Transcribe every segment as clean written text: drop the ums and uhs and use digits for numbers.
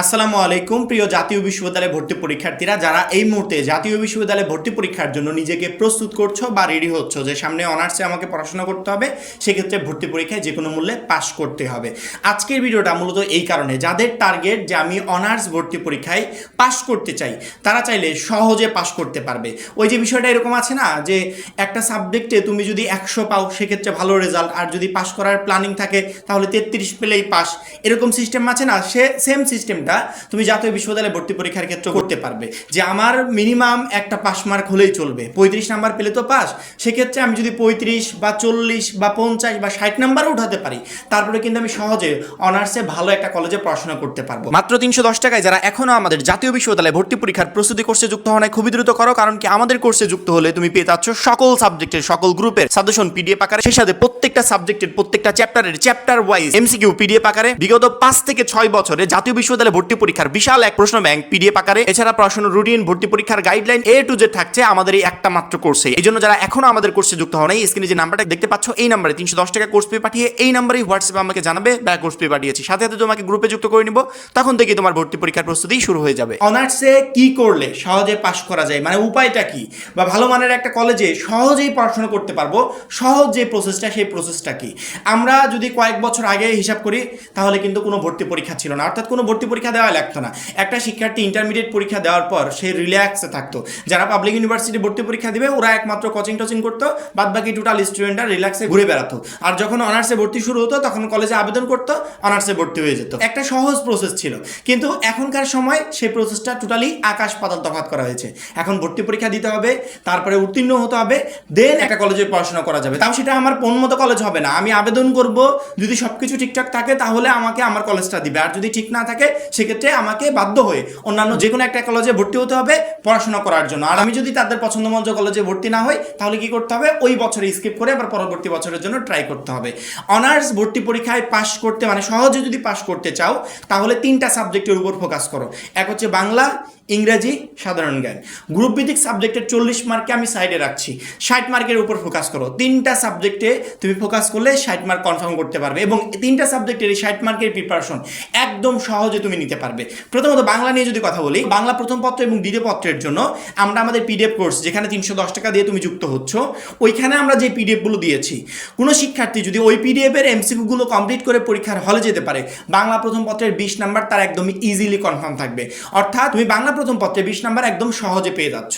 আসসালামু আলাইকুম প্রিয় জাতীয় বিশ্ববিদ্যালয়ে ভর্তি পরীক্ষার্থীরা, যারা এই মুহূর্তে জাতীয় বিশ্ববিদ্যালয়ে ভর্তি পরীক্ষার জন্য নিজেকে প্রস্তুত করছো বা রেডি হচ্ছ যে সামনে অনার্সে আমাকে পড়াশোনা করতে হবে, সেক্ষেত্রে ভর্তি পরীক্ষায় যে কোনো মূল্যে পাশ করতে হবে। আজকের ভিডিওটা মূলত এই কারণে, যাদের টার্গেট যে আমি অনার্স ভর্তি পরীক্ষায় পাশ করতে চাই, তারা চাইলে সহজে পাশ করতে পারবে। ওই যে বিষয়টা এরকম আছে না, যে একটা সাবজেক্টে তুমি যদি 100 পাও সেক্ষেত্রে ভালো রেজাল্ট, আর যদি পাশ করার প্ল্যানিং থাকে তাহলে 33 পেলেই পাস, এরকম সিস্টেম আছে না, সেম সিস্টেম তুমি জাতীয় বিশ্ববিদ্যালয়ে ভর্তি পরীক্ষার ক্ষেত্রে করতে পারবে। যে আমার মিনিমাম একটা পাস মার্ক হলেই চলবে, 35 নাম্বার পেলে তো পাস। সেক্ষেত্রে আমি যদি 35 বা 40 বা 50 বা 60 নাম্বারও উঠাতে পারি, তারপরে কিন্তু আমি সহজে অনার্সে ভালো একটা কলেজে পড়াশোনা করতে পারবো। মাত্র 310 টাকায় যারা এখনো আমাদের জাতীয় বিশ্ববিদ্যালয়ে ভর্তি পরীক্ষার প্রস্তুতি কোর্সে যুক্ত হওয়া খুবই দ্রুত করো, কারণ কি আমাদের কোর্সে যুক্ত হলে তুমি পেয়ে যাচ্ছ সকল সাবজেক্টের সকল গ্রুপের সাজেশন পিডিএফ আকারে, সেই সাথে প্রত্যেকটা সাবজেক্টের প্রত্যেকটা চ্যাপ্টারের চ্যাপ্টার ওয়াইজ এমসিকিউ পিডিএফ আকারে, বিগত 5 থেকে 6 বছরে জাতীয় বিশ্ববিদ্যালয়ে ভর্তি পরীক্ষার বিশাল এক প্রশ্ন ব্যাংক পিডিএফ আকারে, এছাড়া পড়াশোনার রুটিন, ভর্তি পরীক্ষার গাইডলাইন A to Z থাকছে আমাদের এই একটা মাত্র কোর্সে। এই জন্য যারা এখনো আমাদের কোর্সে যুক্ত হও নাই, স্ক্রিনে যে নাম্বারটা দেখতে পাচ্ছ এই নাম্বারে 310 টাকা কোর্স ফি পাঠিয়ে এই নাম্বারেই হোয়াটসঅ্যাপে আমাকে জানাবে বা কোর্স ফি পাঠিয়েছি, সাথে সাথে তোমাকে গ্রুপে যুক্ত করে নিব, তখন থেকে তোমার ভর্তি পরীক্ষার প্রস্তুতি শুরু হয়ে যাবে। অনার্সে কি করলে সহজে পাশ করা যায়, মানে উপায়টা কি, বা ভালো মানের একটা কলেজে সহজেই পড়াশোনা করতে পারবো, সহজ যে প্রসেসটা সেই প্রসেসটা কি। আমরা যদি কয়েক বছর আগে হিসাব করি তাহলে কিন্তু কোনো ভর্তি পরীক্ষা ছিল না, অর্থাৎ কোনো ভর্তি পরীক্ষা দেওয়া লাগতো না। একটা শিক্ষার্থী ইন্টারমিডিয়েট পরীক্ষা দেওয়ার পর সে রিল্যাক্সে থাকতো। যারা পাবলিক ইউনিভার্সিটি ভর্তি পরীক্ষা দিবে ওরা একমাত্র কোচিং টোচিং করতো, বাদ বাকি টোটাল স্টুডেন্টরা রিল্যাক্সে ঘুরে বেড়াতো। আর যখন অনার্সে ভর্তি শুরু হতো তখন কলেজে আবেদন করতো, অনার্সে ভর্তি হয়ে যেত। একটা সহজ প্রসেস ছিল, কিন্তু এখনকার সময় সেই প্রসেসটা টোটালি আকাশ পাতাল তফাৎ করা হয়েছে। এখন ভর্তি পরীক্ষা দিতে হবে, তারপরে উত্তীর্ণ হতে হবে, দেন একটা কলেজে পড়াশোনা করা যাবে। তাও সেটা আমার মন মতো কলেজ হবে না। আমি আবেদন করব, যদি সবকিছু ঠিকঠাক থাকে তাহলে আমাকে আমার কলেজটা দিবে, আর যদি ঠিক না থাকে সেক্ষেত্রে আমাকে বাধ্য হয়ে অন্যান্য যে কোনো একটা কলেজে ভর্তি হতে হবে পড়াশোনা করার জন্য। আর আমি যদি তাদের পছন্দ মতো কলেজে ভর্তি না হই তাহলে কি করতে হবে, ওই বছরে স্কিপ করে আবার পরবর্তী বছরের জন্য ট্রাই করতে হবে। অনার্স ভর্তি পরীক্ষায় পাশ করতে, মানে সহজে যদি পাশ করতে চাও তাহলে 3টা সাবজেক্টের উপর ফোকাস করো। এক হচ্ছে বাংলা, ইংরেজি, সাধারণ জ্ঞান। গ্রুপ ভিত্তিক সাবজেক্টের 40 মার্কে আমি সাইডে রাখছি, 60 মার্কের উপর ফোকাস করো। 3টা সাবজেক্টে তুমি ফোকাস করলে 60 মার্ক কনফার্ম করতে পারবে, এবং 3টা সাবজেক্টের এই 60 মার্কের প্রিপারেশন একদম সহজে তুমি নিতে পারবে। প্রথমত বাংলা নিয়ে যদি কথা বলি, বাংলা প্রথম পত্র এবং দ্বিতীয় পত্রের জন্য আমরা আমাদের পিডিএফ কোর্স, যেখানে 310 টাকা দিয়ে তুমি যুক্ত হচ্ছ, ওইখানে আমরা যে পিডিএফগুলো দিয়েছি, কোনো শিক্ষার্থী যদি ওই পিডিএফের এমসিকিউগুলো কমপ্লিট করে পরীক্ষার হলে যেতে পারে, বাংলা প্রথম পত্রের 20 নাম্বার তার একদমই ইজিলি কনফার্ম থাকবে। অর্থাৎ তুমি বাংলা প্রথম পত্রে 20 নাম্বার একদম সহজে পেয়ে যাচ্ছ।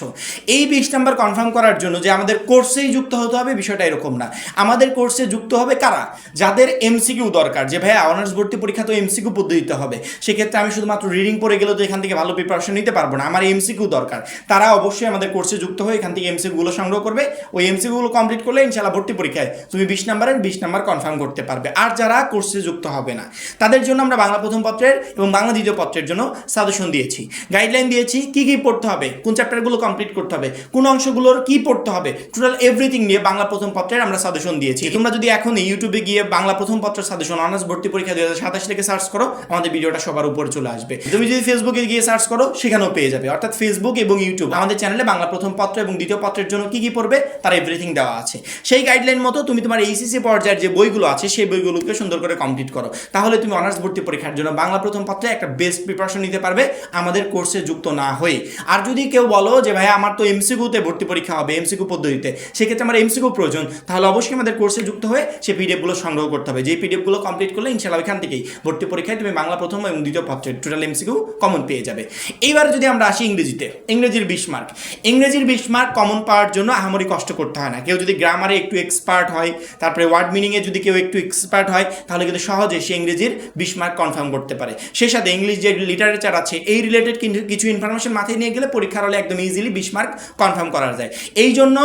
এই 20 নাম্বার কনফার্ম করার জন্য যে আমাদের কোর্সেই যুক্ত হতে হবে বিষয়টা এরকম না। আমাদের কোর্সে যুক্ত হবে কারা, যাদের এমসিকিউ দরকার, যে ভাইয়া অনার্স ভর্তি পরীক্ষা তো এমসিকিউ পদ্ধতিতে হবে, সেক্ষেত্রে আমি শুধুমাত্র রিডিং পড়ে গেলেও তো এখান থেকে ভালো প্রিপারেশন নিতে পারবো না, আমার এমসিকিউ দরকার। তারা অবশ্যই আমাদের কোর্সে যুক্ত হয়ে এখান থেকে এমসিকিউগুলো সংগ্রহ করবে। ওই এমসিকিউগুলো কমপ্লিট করলে ইনশাআল্লাহ ভর্তি পরীক্ষায় তুমি 20 নাম্বারের 20 নাম্বার কনফার্ম করতে পারবে। আর যারা কোর্সে যুক্ত হবে না তাদের জন্য আমরা বাংলা প্রথম পত্রের এবং বাংলা দ্বিতীয় পত্রের জন্য সাজেশন দিয়েছি, গাইডলাইন দিয়েছি, কি কি পড়তে হবে, কোন চ্যাপ্টারগুলো কমপ্লিট করতে হবে, কোন অংশগুলোর কি পড়তে হবে, টোটাল এভরিথিং নিয়ে বাংলা প্রথম পত্রের আমরা সাজেশন দিয়েছি। তোমরা যদি এখন ইউটিউবে গিয়ে বাংলা প্রথম পত্রের সাজেশন অনার্স ভর্তি পরীক্ষা 2027 লিখে সার্চ করো, আমাদের ভিডিওটা সবার উপরে চলে আসবে। তুমি যদি ফেসবুকে গিয়ে সার্চ করো সেখানেও পেয়ে যাবে। অর্থাৎ ফেসবুক এবং ইউটিউব আমাদের চ্যানেলে বাংলা প্রথম পত্র এবং দ্বিতীয় পত্রের জন্য কি কি পড়বে তার এভরিথিং দেওয়া আছে। সেই গাইডলাইন মতো তুমি তোমার এইচএসসি পর্যায়ের যে বইগুলো আছে সেই বইগুলোকে সুন্দর করে কমপ্লিট করো, তাহলে তুমি অনার্স ভর্তি পরীক্ষার জন্য বাংলা প্রথম পত্রে একটা বেস্ট প্রিপারেশন নিতে পারবে আমাদের কোর্সে যুক্ত না হয়ে। আর যদি কেউ বলো যে ভাই আমার তো এমসিকিউতে ভর্তি পরীক্ষা হবে, এমসিকিউ পদ্ধতিতে, সেক্ষেত্রে আমার এমসিকিউ প্রয়োজন, তাহলে অবশ্যই আমাদের কোর্সে যুক্ত হয়ে সেই পিডিএফগুলো সংগ্রহ করতে হবে। যেই পিডিএফগুলো কমপ্লিট করলে ইনশাআল্লাহ এখান থেকেই ভর্তি পরীক্ষায় তুমি বাংলা প্রথম এবং দ্বিতীয় পত্রের টোটাল এমসিকিউ কমন পেয়ে যাবে। এইবার যদি আমরা আসি ইংরেজিতে, ইংরেজির 20 মার্ক। ইংরেজির 20 মার্ক কমন পাওয়ার জন্য আহামরি কষ্ট করতে হয় না। কেউ যদি গ্রামারে একটু এক্সপার্ট হয়, তারপরে ওয়ার্ড মিনিংয়ে যদি কেউ একটু এক্সপার্ট হয়, তাহলে কিন্তু সহজে সে ইংরেজির 20 মার্ক কনফার্ম করতে পারে। সেই সাথে ইংলিশ যে লিটারেচার আছে এই রিলেটেড কিছু ইনফরমেশন মাথায় নিয়ে গেলে পরীক্ষার হলে একদম ইজিলি 20 মার্ক কনফার্ম করা যায়। এই জন্য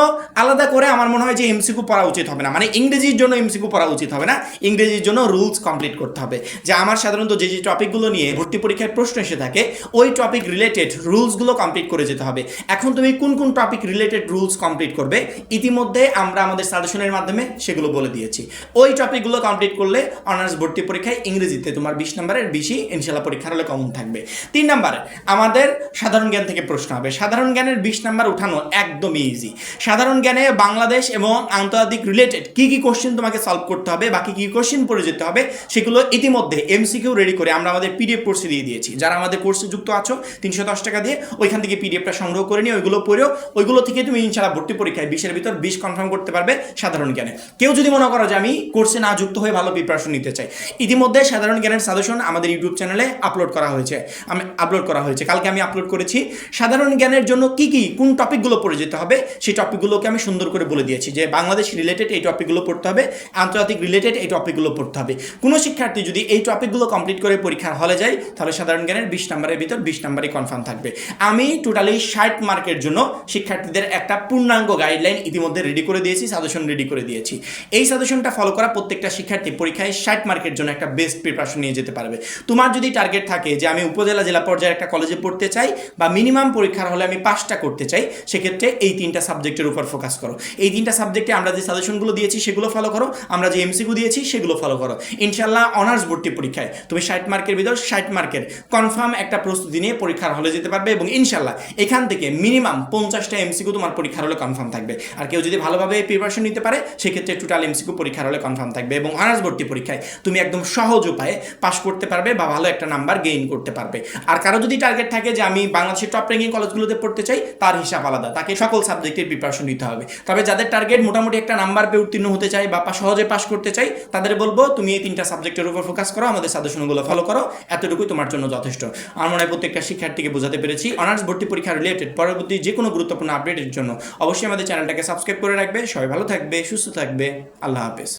আলাদা করে আমার মনে হয় যে এমসিকিউ পড়া উচিত হবে না, মানে ইংরেজির জন্য এমসিকিউ পড়া উচিত হবে না, ইংরেজির জন্য রুলস কমপ্লিট করতে হবে। যে আমার সাধারণত যে টপিকগুলো নিয়ে ভর্তি পরীক্ষায় প্রশ্ন এসে থাকে ওই টপিক রিলেটেড রুলসগুলো কমপ্লিট করে যেতে হবে। এখন তুমি কোন কোন টপিক রিলেটেড রুলস কমপ্লিট করবে ইতিমধ্যে আমরা আমাদের সাজেশনের মাধ্যমে সেগুলো বলে দিয়েছি। ওই টপিকগুলো কমপ্লিট করলে অনার্স ভর্তি পরীক্ষায় ইংরেজিতে তোমার 20 নাম্বারের বেশি ইনশাআল্লাহ পরীক্ষার হলে কমন থাকবে। 3 নাম্বার আমাদের সাধারণ জ্ঞান থেকে প্রশ্ন হবে। সাধারণ জ্ঞানের 20 নাম্বার উঠানো একদমই ইজি। সাধারণ জ্ঞানে বাংলাদেশ এবং আন্তর্জাতিক রিলেটেড কি কি কোশ্চেন তোমাকে সলভ করতে হবে, বাকি কি কোশ্চেন পড়ে যেতে হবে সেগুলো ইতিমধ্যে এমসিকিউ রেডি করে আমরা আমাদের পিডিএফ কোর্সে দিয়ে দিয়েছি। যারা আমাদের কোর্সে যুক্ত আছো 310 টাকা দিয়ে ওইখান থেকে পিডিএফটা সংগ্রহ করে নিয়ে ওইগুলো পড়েও ওইগুলো থেকে তুমি ইনশাআল্লাহ ভর্তি পরীক্ষায় 20-এর ভিতর 20 কনফার্ম করতে পারবে সাধারণ জ্ঞানে। কেউ যদি মনে করো যে আমি কোর্সে না যুক্ত হয়ে ভালো প্রিপারেশন নিতে চাই, ইতিমধ্যে সাধারণ জ্ঞানের সাজেশন আমাদের ইউটিউব চ্যানেলে আপলোড করা হয়েছে। কালকে আমি আপলোড করেছি। সাধারণ জ্ঞানের জন্য কোন টপিকগুলো পড়ে যেতে হবে সেই টপিকগুলোকে আমি সুন্দর করে বলে দিয়েছি যে বাংলাদেশ রিলেটেড এই টপিকগুলো পড়তে হবে, আন্তর্জাতিক রিলেটেড এই টপিকগুলো পড়তে হবে। কোনো শিক্ষার্থী যদি এই টপিকগুলো কমপ্লিট করে পরীক্ষার হলে যায় তাহলে সাধারণ জ্ঞানের 20 নম্বরের ভিতর 20 নম্বরই কনফার্ম থাকবে। আমি টোটালি 60 মার্কের জন্য শিক্ষার্থীদের একটা পূর্ণাঙ্গ গাইডলাইন ইতিমধ্যে রেডি করে দিয়েছি, সাজেশন রেডি করে দিয়েছি। এই সাজেশনটা ফলো করা প্রত্যেকটা শিক্ষার্থী পরীক্ষায় 60 মার্কের জন্য একটা বেস্ট প্রিপারেশন নিয়ে যেতে পারবে। তোমার যদি টার্গেট থাকে যে আমি উপজেলা জেলা পর্যায়ে একটা কলেজে পড়তে চাই বা মিনিমাম পরীক্ষার হলে আমি 5টা করতে চাই, সেক্ষেত্রে এই 3টা সাবজেক্টের উপর ফোকাস করো। এই 3টা সাবজেক্টে আমরা যে সাজেশনগুলো দিয়েছি সেগুলো ফলো করো, আমরা যে এমসিকিউ দিয়েছি সেগুলো ফলো করো। ইনশাআল্লাহ অনার্স ভর্তি পরীক্ষায় তুমি 60 মার্কের ভিতর 60 মার্কের কনফার্ম একটা প্রস্তুতি নিয়ে পরীক্ষার হলে যেতে পারবে এবং ইনশাআল্লাহ এখান থেকে মিনিমাম 50টা এমসিকিউ তোমার পরীক্ষার হলে কনফার্ম থাকবে। আর কেউ যদি ভালোভাবে প্রিপারেশন নিতে পারে সেক্ষেত্রে টোটাল এমসিকিউ পরীক্ষার হলে কনফার্ম থাকবে এবং অনার্স ভর্তি পরীক্ষায় তুমি একদম সহজ উপায়ে পাস করতে পারবে বা ভালো একটা নাম্বার গেইন করতে পারবে। আর কারো যদি টার্গেট থাকে যে আমি বাংলাদেশের টপ র্যাঙ্কিং কলেজগুলোতে পড়তে চাই, তার হিসাব আলাদা, তাকে সকল সাবজেক্টের প্রিপারেশন নিতে হবে। তবে যাদের টার্গেট মোটামুটি একটা নাম্বার পেয়ে উত্তীর্ণ হতে চাই বা সহজে পাস করতে চাই, তাদের বলবো তুমি এই 3টা সাবজেক্টের উপর ফোকাস করো, আমাদের সাজেশনগুলো ফলো করো, এতটুকুই তোমার জন্য যথেষ্ট। আমার মনে হয় প্রত্যেকটা শিক্ষার্থীকে বোঝাতে পেরেছি। অনার্স ভর্তি পরীক্ষা রিলেটেড পরবর্তী যে কোনো গুরুত্বপূর্ণ আপডেটের জন্য অবশ্যই আমাদের চ্যানেলটাকে সাবস্ক্রাইব করে রাখবে। সবাই ভালো থাকবে, সুস্থ থাকবে। আল্লাহ হাফেজ।